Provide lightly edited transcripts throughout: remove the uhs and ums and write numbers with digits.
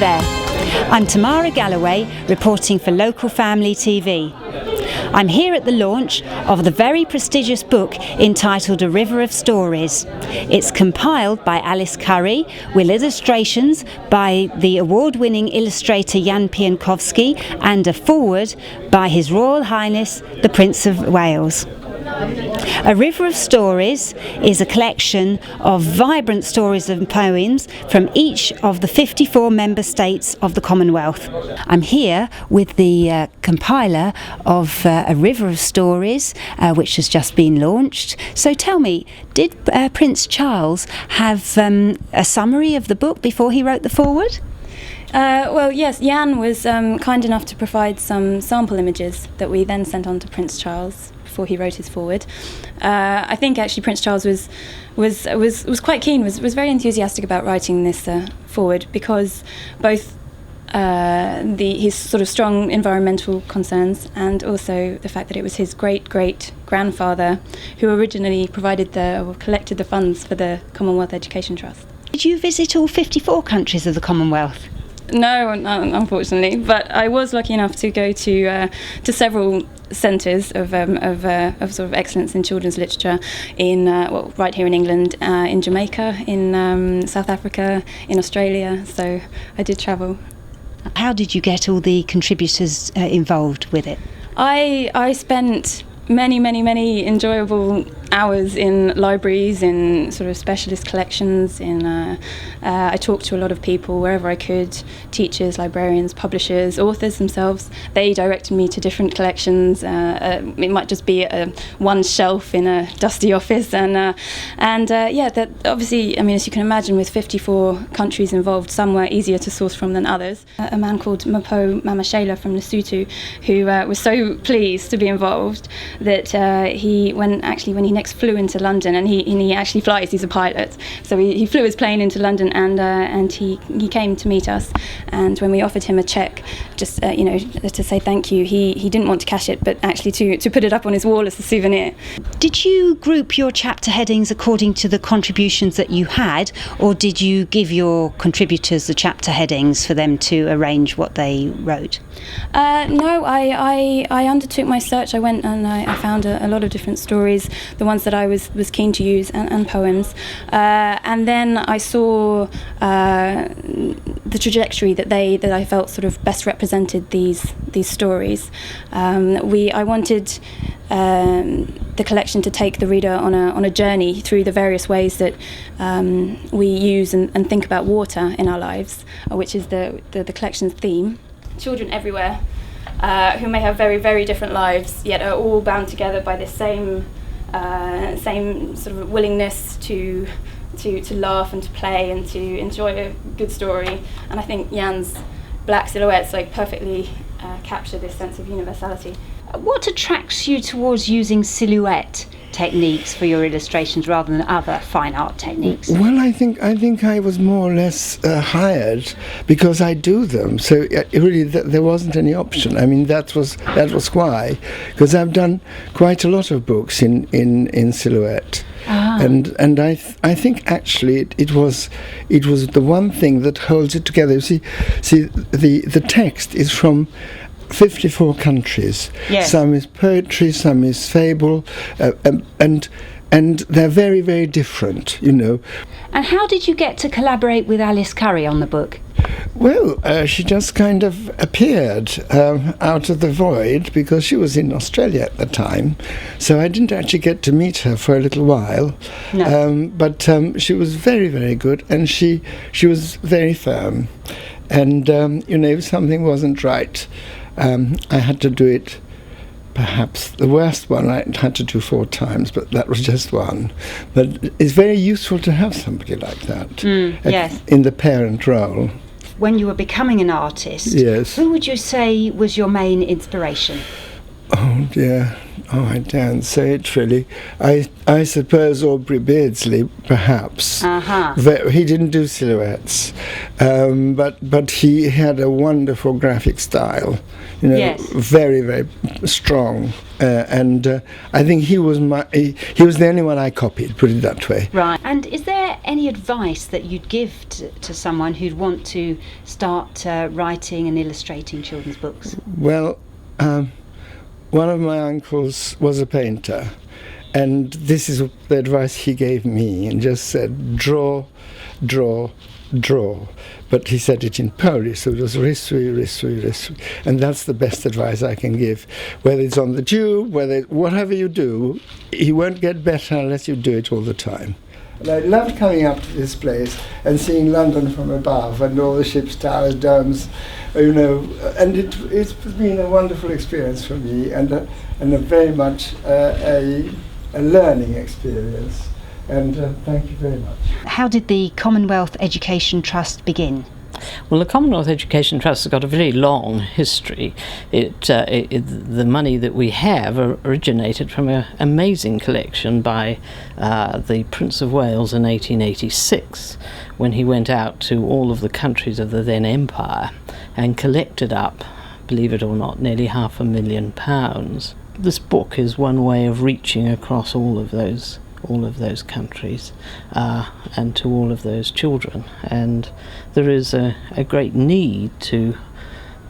there, I'm Tamara Galloway reporting for Local Family TV. I'm here at the launch of the very prestigious book entitled A River of Stories. It's compiled by Alice Curry with illustrations by the award-winning illustrator Jan Pienkowski and a foreword by His Royal Highness the Prince of Wales. A River of Stories is a collection of vibrant stories and poems from each of the 54 member states of the Commonwealth. I'm here with the compiler of A River of Stories, which has just been launched. So tell me, did Prince Charles have a summary of the book before he wrote the foreword? Well, yes, Jan was kind enough to provide some sample images that we then sent on to Prince Charles before he wrote his foreword. I think actually Prince Charles was quite keen, was very enthusiastic about writing this foreword because both his sort of strong environmental concerns and also the fact that it was his great-great-grandfather who originally collected the funds for the Commonwealth Education Trust. Did you visit all 54 countries of the Commonwealth? No, unfortunately, but I was lucky enough to go to several centres of sort of excellence in children's literature right here in England, in Jamaica, in South Africa, in Australia. So I did travel. How did you get all the contributors involved with it? I spent many enjoyable hours in libraries, in sort of specialist collections. I talked to a lot of people wherever I could, teachers, librarians, publishers, authors themselves. They directed me to different collections. It might just be one shelf in a dusty office, that obviously, I mean, as you can imagine, with 54 countries involved, some were easier to source from than others. A man called Mapo Mamashela from Lesotho, who was so pleased to be involved that when he next flew into London, and he actually flies, he's a pilot, so he flew his plane into London and he came to meet us, and when we offered him a cheque just to say thank you, he didn't want to cash it but actually to put it up on his wall as a souvenir. Did you group your chapter headings according to the contributions that you had, or did you give your contributors the chapter headings for them to arrange what they wrote? No, I undertook my search. I went and I found a lot of different stories, the ones that I was keen to use, and poems. And then I saw the trajectory that I felt sort of best represented these stories. I wanted the collection to take the reader on a journey through the various ways that we use and think about water in our lives, which is the collection's theme. Children everywhere who may have very, very different lives, yet are all bound together by this same sort of willingness to laugh and to play and to enjoy a good story. And I think Jan's black silhouettes perfectly capture this sense of universality. What attracts you towards using silhouette techniques for your illustrations rather than other fine art techniques? Well, I think I was more or less hired because I do them. So really, there wasn't any option. I mean, that was why, because I've done quite a lot of books in silhouette. And I think actually it was the one thing that holds it together. You see, the text is from 54 countries. Yes. Some is poetry, some is fable, and they're very, very different, And how did you get to collaborate with Alice Curry on the book? Well, she just kind of appeared out of the void because she was in Australia at the time, so I didn't actually get to meet her for a little while. No. But she was very, very good, and she was very firm. And if something wasn't right, I had to do it. Perhaps the worst one I had to do 4 times, but that was just one. But it's very useful to have somebody like that yes. in the parent role. When you were becoming an artist, yes. Who would you say was your main inspiration? Oh dear. Oh, I can't say it really. I suppose Aubrey Beardsley, perhaps. He didn't do silhouettes, but he had a wonderful graphic style. Yes. Very, very strong. And I think he was the only one I copied. Put it that way. Right. And is there any advice that you'd give to someone who'd want to start writing and illustrating children's books? Well. One of my uncles was a painter, and this is the advice he gave me, and just said, draw, draw, draw. But he said it in Polish, so it was rysуй, rysуй, rysуй. And that's the best advice I can give. Whether it's on the tube, whatever you do, he won't get better unless you do it all the time. And I loved coming up to this place and seeing London from above and all the ships, towers, domes, and it's been a wonderful experience for me and a very much a learning experience. And thank you very much. How did the Commonwealth Education Trust begin? Well, the Commonwealth Education Trust has got a very long history. The money that we have originated from an amazing collection by the Prince of Wales in 1886, when he went out to all of the countries of the then empire and collected up, believe it or not, nearly £500,000. This book is one way of reaching across all of those countries and to all of those children, and there is a great need to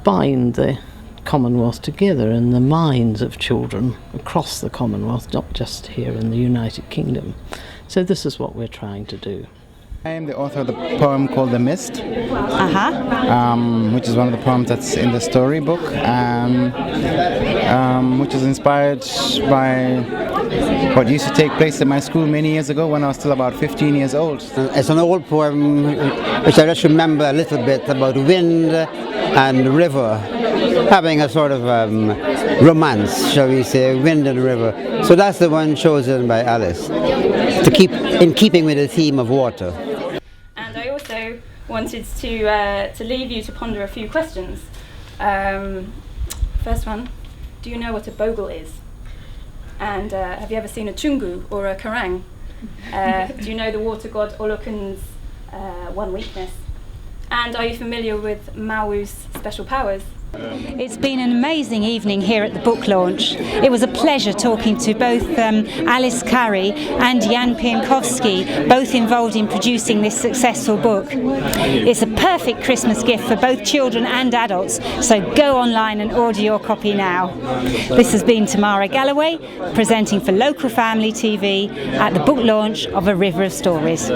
bind the Commonwealth together in the minds of children across the Commonwealth, not just here in the United Kingdom. So this is what we're trying to do. I am the author of the poem called The Mist, which is one of the poems that's in the storybook, which is inspired by what used to take place at my school many years ago when I was still about 15 years old. It's an old poem which I just remember a little bit about wind and river, having a sort of romance, shall we say, wind and river. So that's the one chosen by Alice, to keep in keeping with the theme of water. And I also wanted to leave you to ponder a few questions. First one, do you know what a bogle is? And have you ever seen a chungu or a karang? Do you know the water god Olokun's one weakness? And are you familiar with Mau's special powers? It's been an amazing evening here at the book launch. It was a pleasure talking to both Alice Curry and Jan Pienkowski, both involved in producing this successful book. It's a perfect Christmas gift for both children and adults, so go online and order your copy now. This has been Tamara Galloway, presenting for Local Family TV at the book launch of A River of Stories.